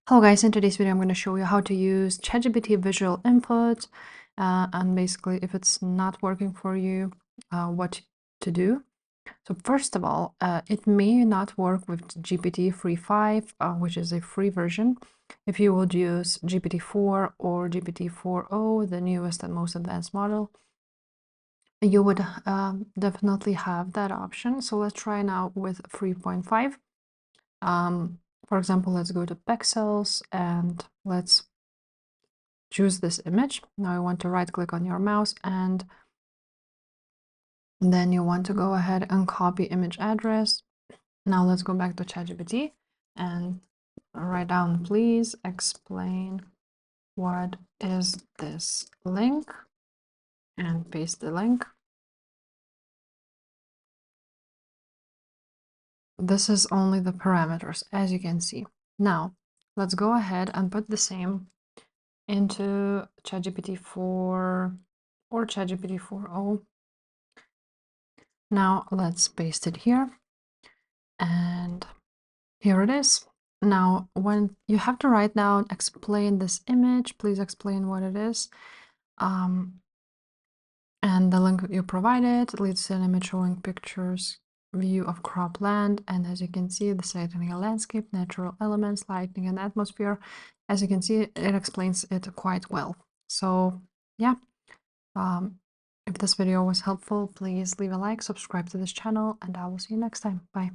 Hello guys, in today's video I'm going to show you how to use ChatGPT visual input and basically if it's not working for you, what to do. So first of all, it may not work with GPT 3.5, which is a free version. If you would use GPT-4 or GPT 4.0, the newest and most advanced model, you would definitely have that option. So let's try now with 3.5. For example, let's go to pixels and let's choose this image. Now you want to right click on your mouse and then you want to go ahead and copy image address. Now let's go back to ChatGPT and write down, please explain what is this link, and paste the link. This is only the parameters, as you can see. Now let's go ahead and put the same into ChatGPT 4 or ChatGPT 4.0. Now let's paste it here, and here it is. Now when you have to write down, explain this image, please explain what it is. And the link you provided leads to an image showing pictures view of cropland, and as you can see, the setting a landscape, natural elements, lighting, and atmosphere. As you can see, it explains it quite well. So yeah, if this video was helpful, please leave a like, subscribe to this channel, and I will see you next time. Bye.